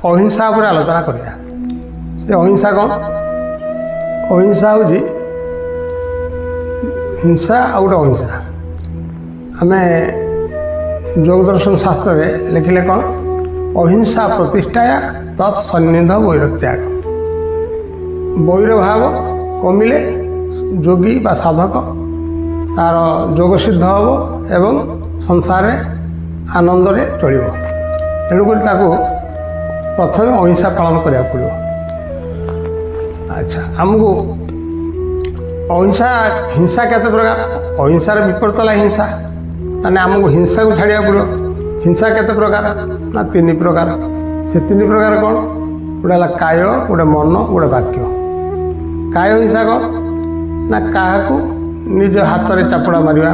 अहिंसा पर आलोचना करिया। से अहिंसा कौन? अहिंसा हूँ हिंसा आ गोटे अहिंसा। आम योग दर्शन शास्त्र में लिखिले कौन? अहिंसा प्रतिष्ठाया तत्सन्निध वैरत्याग। वैर भाव कमिले योगी बा साधक तार योग सिद्ध हम एवं संसार आनंद चलो। तेणुक प्रथम अहिंसा पालन करा पड़ो। अच्छा, आमको अहिंसा हिंसा केते प्रकार? अहिंसार विपरीत है हिंसा। ताने आमको हिंसा को छाड़ा पड़ो। हिंसा केते प्रकार? ना 3 प्रकार। से 3 प्रकार कौन? गोटे है काय, गोटे मन, गोटे वाक्य। काय हिंसा कौन? ना क्या निज हाथ में चापड़ा मारिबा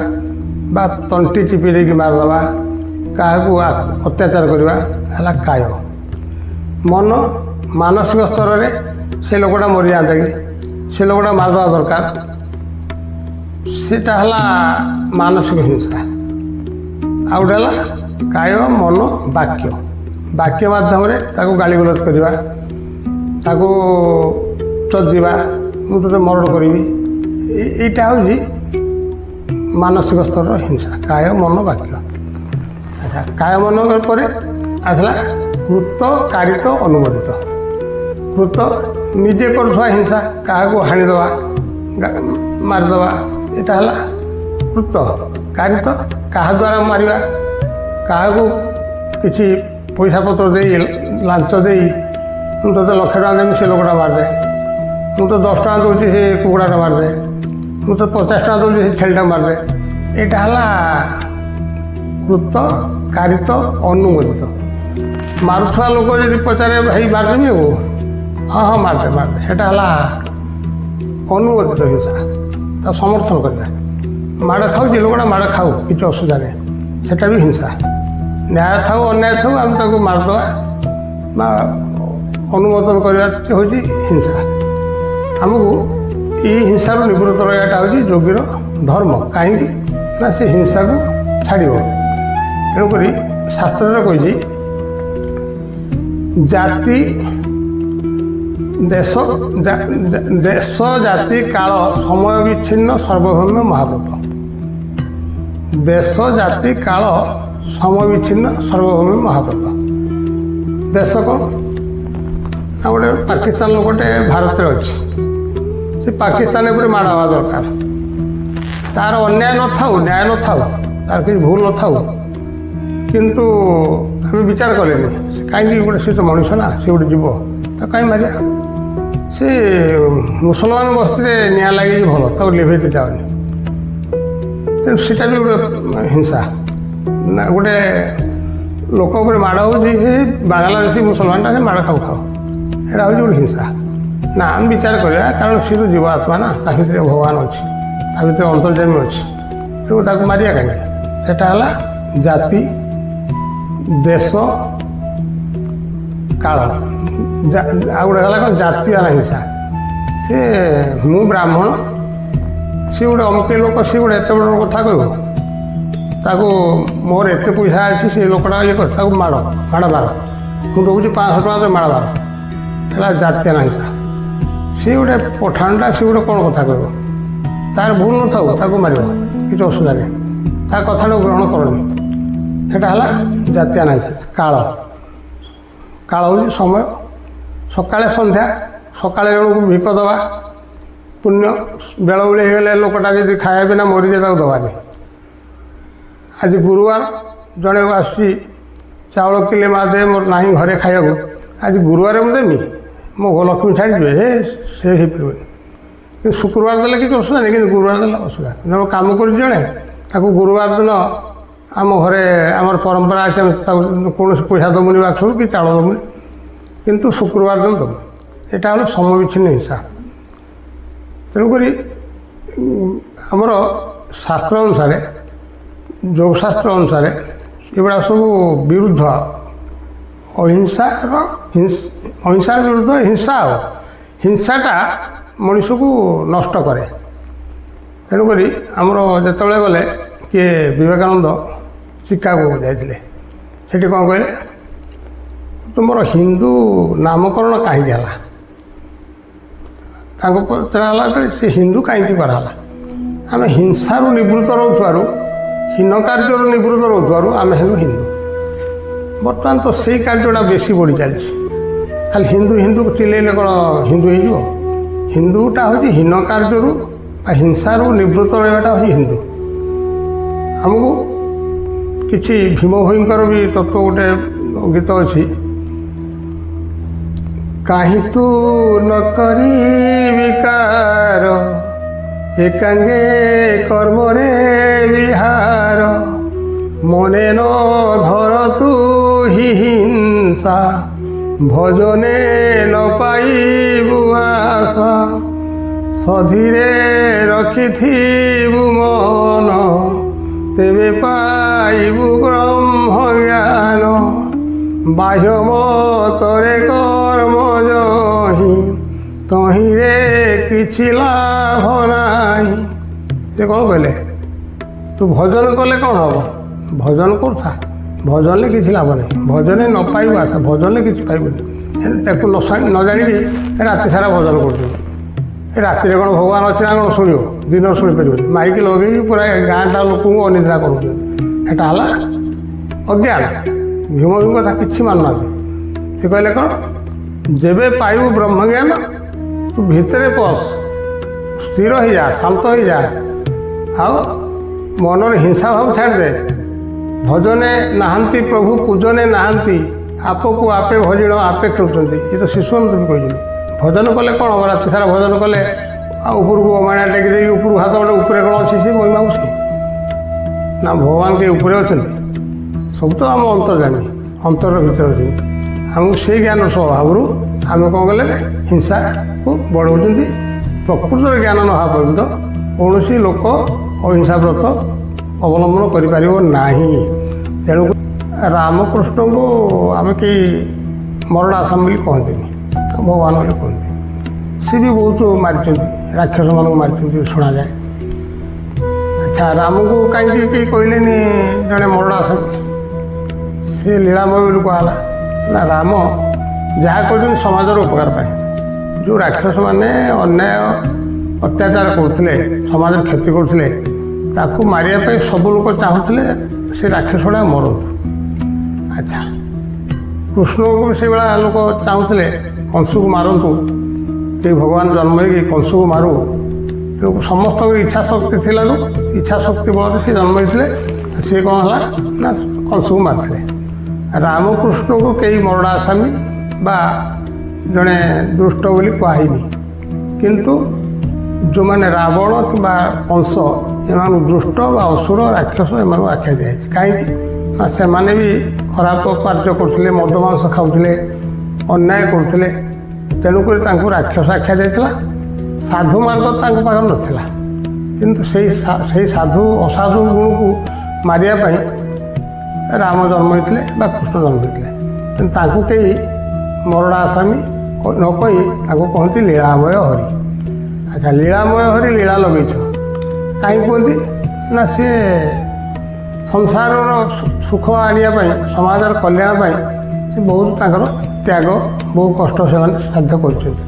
बा तंटी चिपी देकी मारदबा, क्या अत्याचार करवा है काय। मन मानसिक स्तर में से लोकटा मरी जाता कि से लोकटा मारदवा दरकार, सेटा है मानसिक हिंसा। आ गोटे है काय मन वाक्य। वाक्य माध्यम गाली गलौज करवा, चदिवा, मुझे मर्डर करी, यहाँ हूँ मानसिक स्तर हिंसा। काय मन वाक्य। अच्छा, काय मन पर आसला कृत कारित अनुमोदित। कृत निजे कर हिंसा, क्या हाणीदवा मारिदवा, यहाँ है कृत। कारित क्या द्वारा मारिबा, क्या किसी पैसा पत्र दे लांच दे मुझे 1 लाख टका देवी से लोकटा मारदे, मुझे 10 टका दूसरी से कुकड़ाटा मारदे, मुझे 50 टका दूसरी से छेलटा मारदे। यहाँ है कृत कारित अनुमोदित। मारुवा लोक जब पचारे भाई मारदेमी को, हाँ हाँ मारदे मारदे, सेटा है अनुमोदित हिंसा। तो समर्थन करवा। माड़ खाऊ लोकटा माड़ खाऊ किसी असुविधा नहीं, सेटा भी हिंसा। न्याय था अन्याय था आम मारदवा बा अनुमोदन करवा हूँ हिंसा। आमको ये हिंसा निवृत्त रहा हूँ योगीर धर्म। कहीं ना से हिंसा को छाड़। तेणुक शास्त्र कही जाति देश जाति काल समय विच्छिन्न सार्वभौम महाव्रत। देश जाति काल समय विच्छिन्न सार्वभौम महाव्रत। देश कौन? ना गोटे पाकिस्तान लोकटे भारत में अच्छी, से पाकिस्तान पर माड़ हवा दरकार। तार अन्याय न था, न्याय न था, तार किसी भूल न था, किंतु आम विचार कले कहीं गोटे सी तो मनुष्य ना, सी गोटे जीव, तो कहीं मारिया। से मुसलमान बस्ती निआ लगे भल तो लिभेते जाऊनी, सीटा भी गोटे हिंसा। ना गोटे लोक माड़ हो बांग्लादेशी मुसलमानटा से माड़ खाऊ खाऊ, यहाँ हूँ गोटे हिंसा। ना आम विचार करा, कारण सी तो जीव आत्मा ना, ता भर भगवान अच्छी, ता भर अंतर्जामी अच्छी, तो मारिया कहीं। सेटा है जाति देश काल। आ गोटे है जाति हिंसा। से मु ब्राह्मण, सी गोटे अमके लोक, सी गोटे एत बड़ कथा कह मोर एत पैसा अच्छी, से लोकटा ये कर माड़ मार, मुझे दूसरी 500 टका माड़ मार, है जातीय हिंसा। सी गोटे पठाणटा, सी गोटे कौन कथा कह, तार भूल न था मार किसी असुविधा नहीं, ता कथा ग्रहण करनी। सेटा है जातीय हिंसा। काल काल हूँ समय। सकाଳେ संध्या, सकाଳେ जन को भिक दवा पुण्य, बेलबुली होगले लोकटा जब खाया बिना मरी जाए दबानी। आज गुरुवार जड़े आसी चाउल किले मा दे मोर ना घरे खाया, आज गुरुवार मुझे देमी मो लक्ष्मी छाड़ी हे से पारे। शुक्रवार देले कि असुविधा नहीं, कि गुरुवार देला असुविधा। जब कम कर जड़े ताको गुरुवार दिन आम घरे आम परंपरा अच्छे कौन पैसा दबुनि बाक्स कि चाउल दबुनि, किंतु शुक्रवार दिन दबु। यहाँ हूँ समय विच्छिन्न हिंसा। तेणुक आमर शास्त्र अनुसार, योगशास्त्र अनुसार एगुड़ा सब विरुद्ध। अहिंसार विरुद्ध हिंसा। हिंसाटा मनुष्य को नष्ट करे। तेणुक आमर जिते गले किए विवेकानंद शिकागो जाते, कौन कहले ତୁମର ହିନ୍ଦୁ ନାମକରଣ କାହିଁକି ହେଲା? ତାଙ୍କୁ ପଚରା ହେଲା ଯେ ସେ ହିନ୍ଦୁ କାହିଁକି କରାହେଲା? ଆମେ ହିଂସାରୁ ନିବୃତ୍ତ ରହୁଥିବାରୁ, ହୀନ କାର୍ଯ୍ୟରୁ ନିବୃତ୍ତ ରହୁଥିବାରୁ ଆମେ ହେଲୁ ହିନ୍ଦୁ। ବର୍ତ୍ତମାନ ତ ସେଇ କାର୍ଯ୍ୟଟା ବେଶୀ ବଢ଼ି ଚାଲିଛି। ଖାଲି ହିନ୍ଦୁ ହିନ୍ଦୁ ଚିଲେଇଲେ କ'ଣ ହିନ୍ଦୁ ହେଇଯିବ? ହିନ୍ଦୁଟା ହେଉଛି ହୀନ କାର୍ଯ୍ୟରୁ ବା ହିଂସାରୁ ନିବୃତ୍ତ ରହିବାଟା ହେଉଛି ହିନ୍ଦୁ। ଆମକୁ କିଛି ଭୀମ ଭୋଇଙ୍କର ବି ତତ୍ତ୍ୱ ଗୋଟେ ଗୀତ ଅଛି, କାହିଁ ତୁ ନ କରି ବିକାର ଏକାଙ୍ଗେ କର୍ମରେ ବିହାର, ମନେ ନ ଧର ତୁ ହି ହିଂସା ଭଜନେ ନ ପାଇବୁ ଆଶା, ସଧିରେ ରଖିଥିବୁ ମନ ତେବେ ପାଇବୁ ବ୍ରହ୍ମ ଜ୍ଞାନ, ବାହ୍ୟ ମତରେ କର୍ମ ଜହି ତହିଁରେ କିଛି ଲାଭ ନାହିଁ। ସେ କ'ଣ କହିଲେ? ତୁ ଭଜନ କଲେ କ'ଣ ହେବ? ଭଜନ କରୁଥା, ଭଜନରେ କିଛି ଲାଭ ନାହିଁ। ଭଜନରେ ନ ପାଇବୁ ଆଶା, ଭଜନରେ କିଛି ପାଇବୁନି। ତାକୁ ନ ଜାଣିକି ରାତି ସାରା ଭଜନ କରୁଛନ୍ତି। ଏ ରାତିରେ କ'ଣ ଭଗବାନ ଅଛି ନା କ'ଣ ଶୁଣିବ? ଦିନରେ ଶୁଣିପାରିବନି। ମାଇକି ଲଗେଇକି ପୁରା ଗାଁଟା ଲୋକଙ୍କୁ ଅନିଦ୍ରା କରୁଛନ୍ତି। ଏଟା ହେଲା ଅଜ୍ଞାନ। ଭୀମଙ୍କ କଥା କିଛି ମାନୁନାହାନ୍ତି। ସେ କହିଲେ କ'ଣ? ଯେବେ ପାଇବୁ ବ୍ରହ୍ମଜ୍ଞାନ ତୁ ଭିତରେ ପଶ, ସ୍ଥିର ହେଇଯା, ଶାନ୍ତ ହେଇଯା, ଆଉ ମନରେ ହିଂସା ଭାବ ଛାଡ଼ିଦେ। ଭଜନେ ନାହାନ୍ତି ପ୍ରଭୁ ପୂଜନେ ନାହାନ୍ତି, ଆପକୁ ଆପେ ଭଜିଣ ଆପେ ଖେଳୁଛନ୍ତି। ଏ ତ ଶିଶୁମନ୍ତ ବି କହିଛନ୍ତି। ଭଜନ କଲେ କ'ଣ ହେବ? ରାତି ସାରା ଭଜନ କଲେ ଆଉ ଉପରକୁ ଅମାଣିଆ ଟେକି ଦେଇକି ଉପରକୁ ହାତ ଗୋଟେ ଉପରେ କ'ଣ ଅଛି ସେ ବହି ମାଗୁଛି ନା? ଭଗବାନ କେହି ଉପରେ ଅଛନ୍ତି? ସବୁ ତ ଆମ ଅନ୍ତର୍ଜାମୀ, ଅନ୍ତର ଭିତରେ ଅଛନ୍ତି। ଆମକୁ ସେଇ ଜ୍ଞାନ ସ୍ୱଭାବରୁ ଆମେ କ'ଣ କଲେ ହିଂସାକୁ ବଢ଼ାଉଛନ୍ତି। ପ୍ରକୃତରେ ଜ୍ଞାନ ନ ହେବା ପର୍ଯ୍ୟନ୍ତ କୌଣସି ଲୋକ ଅହିଂସା ବ୍ରତ ଅବଲମ୍ବନ କରିପାରିବ ନାହିଁ। ତେଣୁ ରାମକୃଷ୍ଣଙ୍କୁ ଆମେ କେହି ମରଣାସାମ ବୋଲି କହନ୍ତିନି, ଭଗବାନ ବୋଲି କୁହନ୍ତି। ସେ ବି ବହୁତ ମାରିଛନ୍ତି, ରାକ୍ଷସମାନଙ୍କୁ ମାରିଛନ୍ତି ଶୁଣାଯାଏ। ଆଚ୍ଛା, ରାମକୁ କାହିଁକି କେହି କହିଲେନି ଜଣେ ମରଣାସାମ? ସେ ଲୀଳାମୟ ବୋଲି କୁହାହେଲା ନା? ରାମ ଯାହା କରୁଛନ୍ତି ସମାଜର ଉପକାର ପାଇଁ। ଯେଉଁ ରାକ୍ଷସମାନେ ଅନ୍ୟାୟ ଅତ୍ୟାଚାର କରୁଥିଲେ, ସମାଜର କ୍ଷତି କରୁଥିଲେ, ତାକୁ ମାରିବା ପାଇଁ ସବୁ ଲୋକ ଚାହୁଁଥିଲେ ସେ ରାକ୍ଷସଗୁଡ଼ା ମରନ୍ତୁ। ଆଚ୍ଛା, କୃଷ୍ଣଙ୍କୁ ବି ସେଇଭଳିଆ ଲୋକ ଚାହୁଁଥିଲେ କଂସକୁ ମାରନ୍ତୁ, କେହି ଭଗବାନ ଜନ୍ମ ହେଇକି କଂସକୁ ମାରୁ। ତେଣୁ ସମସ୍ତଙ୍କର ଇଚ୍ଛା ଶକ୍ତି ଥିଲାରୁ, ଇଚ୍ଛା ଶକ୍ତି ବଳରେ ସେ ଜନ୍ମ ହେଇଥିଲେ। ସିଏ କ'ଣ ହେଲା ନା କଂସକୁ ମାରିଥିଲେ। ରାମକୃଷ୍ଣଙ୍କୁ କେହି ମରଣାସାମୀ ବା ଜଣେ ଦୁଷ୍ଟ ବୋଲି କୁହାହେଇନି। କିନ୍ତୁ ଯେଉଁମାନେ ରାବଣ କିମ୍ବା କଂସ, ଏମାନଙ୍କୁ ଦୁଷ୍ଟ ବା ଅସୁର ରାକ୍ଷସ ଏମାନଙ୍କୁ ଆଖ୍ୟା ଦିଆଯାଇଛି। କାହିଁକି ନା ସେମାନେ ବି ଖରାପ କାର୍ଯ୍ୟ କରୁଥିଲେ, ମଦ ମାଂସ ଖାଉଥିଲେ, ଅନ୍ୟାୟ କରୁଥିଲେ। ତେଣୁକରି ତାଙ୍କୁ ରାକ୍ଷସ ଆଖ୍ୟା ଦେଇଥିଲା। ସାଧୁ ମାର୍ଗ ତାଙ୍କ ପାଖରେ ନଥିଲା। କିନ୍ତୁ ସେଇ ସାଧୁ ଅସାଧୁ ଗୁଣକୁ ମାରିବା ପାଇଁ ରାମ ଜନ୍ମ ହେଇଥିଲେ ବା କୃଷ୍ଣ ଜନ୍ମ ହେଇଥିଲେ। କିନ୍ତୁ ତାଙ୍କୁ କେହି ମରଣାସାମୀ ନ କହି ତାଙ୍କୁ କହନ୍ତି ଲୀଳାମୟ ହରି। ଆଚ୍ଛା, ଲୀଳାମୟ ହରି ଲୀଳା ଲଗେଇଛ କାହିଁକି କୁହନ୍ତି ନା? ସେ ସଂସାରର ସୁଖ ଆଣିବା ପାଇଁ, ସମାଜର କଲ୍ୟାଣ ପାଇଁ ସେ ବହୁତ ତାଙ୍କର ତ୍ୟାଗ, ବହୁ କଷ୍ଟ ସେମାନେ ସାଧ୍ୟ କରିଛନ୍ତି।